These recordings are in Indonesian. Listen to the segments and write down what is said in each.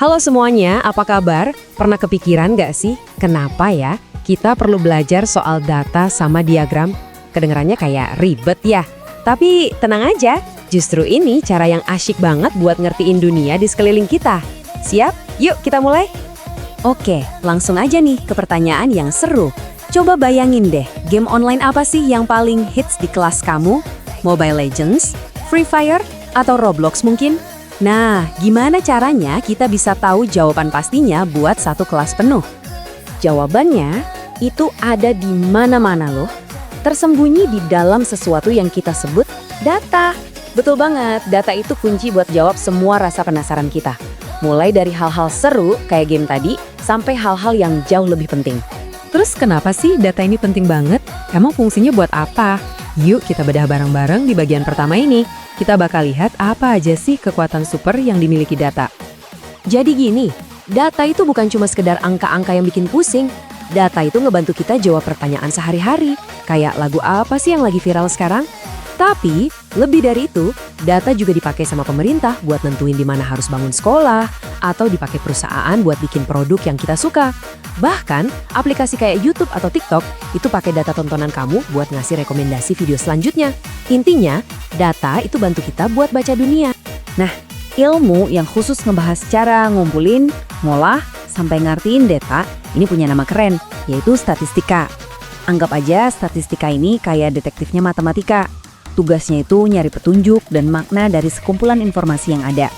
Halo semuanya, apa kabar? Pernah kepikiran nggak sih, kenapa ya kita perlu belajar soal data sama diagram? Kedengarannya kayak ribet ya. Tapi tenang aja, justru ini cara yang asyik banget buat ngertiin dunia di sekeliling kita. Siap? Yuk kita mulai. Oke, langsung aja nih ke pertanyaan yang seru. Coba bayangin deh, game online apa sih yang paling hits di kelas kamu? Mobile Legends, Free Fire, atau Roblox mungkin? Nah, gimana caranya kita bisa tahu jawaban pastinya buat satu kelas penuh? Jawabannya itu ada di mana-mana loh. Tersembunyi di dalam sesuatu yang kita sebut data. Betul banget, data itu kunci buat jawab semua rasa penasaran kita. Mulai dari hal-hal seru kayak game tadi, sampai hal-hal yang jauh lebih penting. Terus kenapa sih data ini penting banget? Emang fungsinya buat apa? Yuk kita bedah bareng-bareng di bagian pertama ini. Kita bakal lihat apa aja sih kekuatan super yang dimiliki data. Jadi gini, data itu bukan cuma sekedar angka-angka yang bikin pusing. Data itu ngebantu kita jawab pertanyaan sehari-hari. Kayak lagu apa sih yang lagi viral sekarang? Tapi, lebih dari itu, data juga dipakai sama pemerintah buat nentuin di mana harus bangun sekolah, atau dipakai perusahaan buat bikin produk yang kita suka. Bahkan, aplikasi kayak YouTube atau TikTok itu pakai data tontonan kamu buat ngasih rekomendasi video selanjutnya. Intinya, data itu bantu kita buat baca dunia. Nah, ilmu yang khusus ngebahas cara ngumpulin, ngolah, sampai ngertiin data, ini punya nama keren, yaitu statistika. Anggap aja statistika ini kayak detektifnya matematika. Tugasnya itu nyari petunjuk dan makna dari sekumpulan informasi yang ada.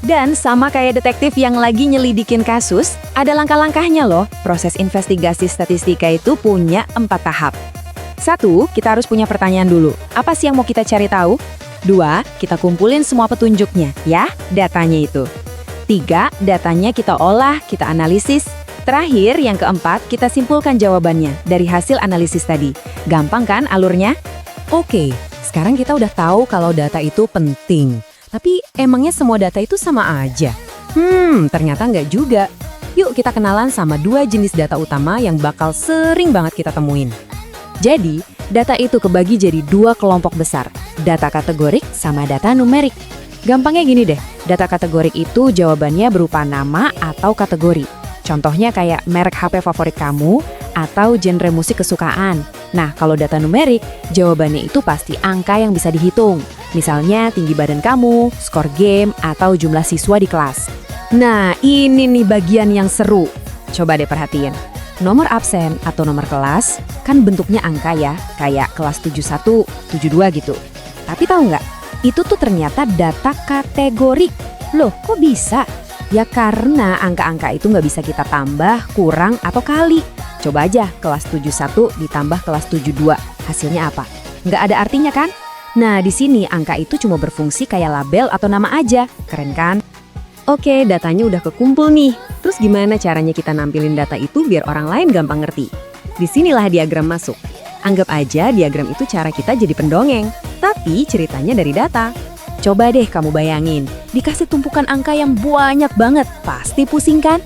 Dan sama kayak detektif yang lagi nyelidikin kasus, ada langkah-langkahnya loh. Proses investigasi statistika itu punya 4 tahap. 1, kita harus punya pertanyaan dulu. Apa sih yang mau kita cari tahu? 2, kita kumpulin semua petunjuknya, ya, datanya itu. 3, datanya kita olah, kita analisis. Terakhir, yang keempat, kita simpulkan jawabannya dari hasil analisis tadi. Gampang kan alurnya? Oke, sekarang kita udah tahu kalau data itu penting. Tapi emangnya semua data itu sama aja? Ternyata nggak juga. Yuk kita kenalan sama 2 jenis data utama yang bakal sering banget kita temuin. Jadi, data itu kebagi jadi 2 kelompok besar, data kategorik sama data numerik. Gampangnya gini deh, data kategorik itu jawabannya berupa nama atau kategori. Contohnya kayak merek HP favorit kamu atau genre musik kesukaan. Nah, kalau data numerik, jawabannya itu pasti angka yang bisa dihitung. Misalnya tinggi badan kamu, skor game, atau jumlah siswa di kelas. Nah, ini nih bagian yang seru. Coba deh perhatiin. Nomor absen atau nomor kelas kan bentuknya angka ya, kayak kelas 71, 72 gitu. Tapi tahu nggak? Itu tuh ternyata data kategorik. Loh, kok bisa? Ya karena angka-angka itu nggak bisa kita tambah, kurang, atau kali. Coba aja kelas 71 ditambah kelas 72, hasilnya apa? Nggak ada artinya kan? Nah, di sini angka itu cuma berfungsi kayak label atau nama aja. Keren kan? Oke, datanya udah kekumpul nih. Terus gimana caranya kita nampilin data itu biar orang lain gampang ngerti? Disinilah diagram masuk. Anggap aja diagram itu cara kita jadi pendongeng, tapi ceritanya dari data. Coba deh kamu bayangin, dikasih tumpukan angka yang banyak banget, pasti pusing kan?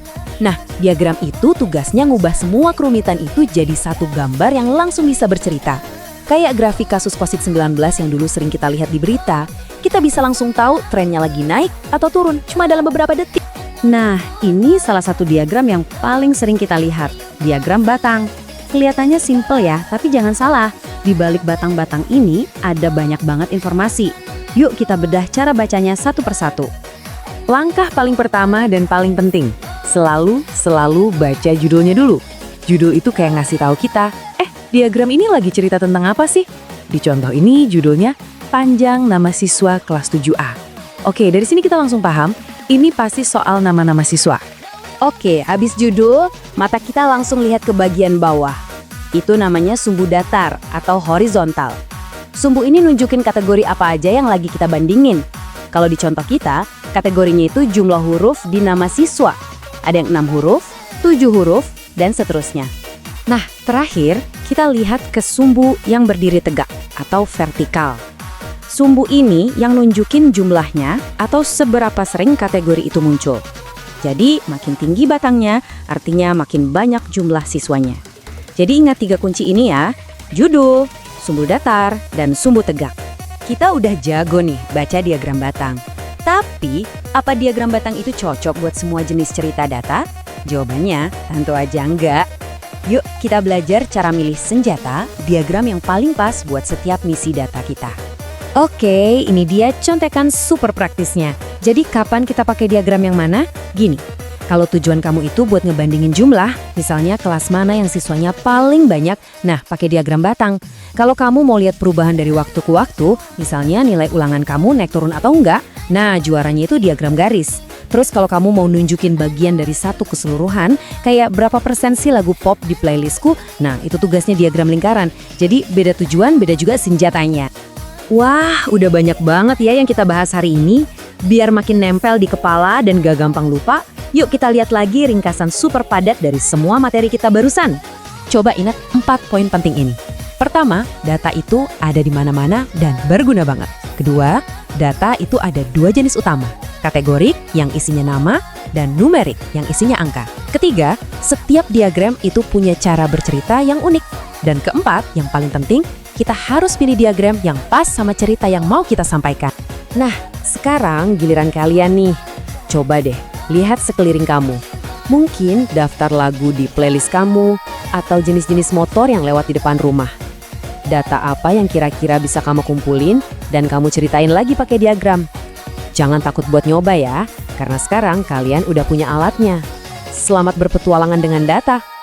Nah, diagram itu tugasnya ngubah semua kerumitan itu jadi satu gambar yang langsung bisa bercerita. Kayak grafik kasus COVID-19 yang dulu sering kita lihat di berita, kita bisa langsung tahu trennya lagi naik atau turun cuma dalam beberapa detik. Nah, ini salah satu diagram yang paling sering kita lihat, diagram batang. Kelihatannya simple ya, tapi jangan salah, di balik batang-batang ini ada banyak banget informasi. Yuk kita bedah cara bacanya satu persatu. Langkah paling pertama dan paling penting, selalu baca judulnya dulu. Judul itu kayak ngasih tahu kita, diagram ini lagi cerita tentang apa sih? Di contoh ini judulnya Panjang Nama Siswa Kelas 7A. Oke, dari sini kita langsung paham, ini pasti soal nama-nama siswa. Oke, habis judul, mata kita langsung lihat ke bagian bawah. Itu namanya sumbu datar atau horizontal. Sumbu ini nunjukin kategori apa aja yang lagi kita bandingin. Kalau di contoh kita, kategorinya itu jumlah huruf di nama siswa. Ada yang 6 huruf, 7 huruf, dan seterusnya. Nah, terakhir kita lihat ke sumbu yang berdiri tegak atau vertikal. Sumbu ini yang nunjukin jumlahnya atau seberapa sering kategori itu muncul. Jadi, makin tinggi batangnya, artinya makin banyak jumlah siswanya. Jadi ingat 3 kunci ini ya, judul, sumbu datar, dan sumbu tegak. Kita udah jago nih baca diagram batang. Tapi, apa diagram batang itu cocok buat semua jenis cerita data? Jawabannya, tentu aja enggak. Yuk, kita belajar cara milih senjata, diagram yang paling pas buat setiap misi data kita. Oke, ini dia contekan super praktisnya. Jadi, kapan kita pakai diagram yang mana? Gini, kalau tujuan kamu itu buat ngebandingin jumlah, misalnya kelas mana yang siswanya paling banyak, nah pakai diagram batang. Kalau kamu mau lihat perubahan dari waktu ke waktu, misalnya nilai ulangan kamu naik turun atau enggak, nah juaranya itu diagram garis. Terus kalau kamu mau nunjukin bagian dari satu keseluruhan, kayak berapa persen sih lagu pop di playlistku, nah itu tugasnya diagram lingkaran. Jadi beda tujuan, beda juga senjatanya. Wah, udah banyak banget ya yang kita bahas hari ini. Biar makin nempel di kepala dan gak gampang lupa, yuk kita lihat lagi ringkasan super padat dari semua materi kita barusan. Coba ingat 4 poin penting ini. Pertama, data itu ada di mana-mana dan berguna banget. Kedua, data itu ada 2 jenis utama. Kategorik yang isinya nama dan numerik yang isinya angka. Ketiga, setiap diagram itu punya cara bercerita yang unik. Dan keempat, yang paling penting, kita harus pilih diagram yang pas sama cerita yang mau kita sampaikan. Nah, sekarang giliran kalian nih. Coba deh, lihat sekeliling kamu. Mungkin daftar lagu di playlist kamu, atau jenis-jenis motor yang lewat di depan rumah. Data apa yang kira-kira bisa kamu kumpulin, dan kamu ceritain lagi pakai diagram. Jangan takut buat nyoba ya, karena sekarang kalian udah punya alatnya. Selamat berpetualangan dengan data.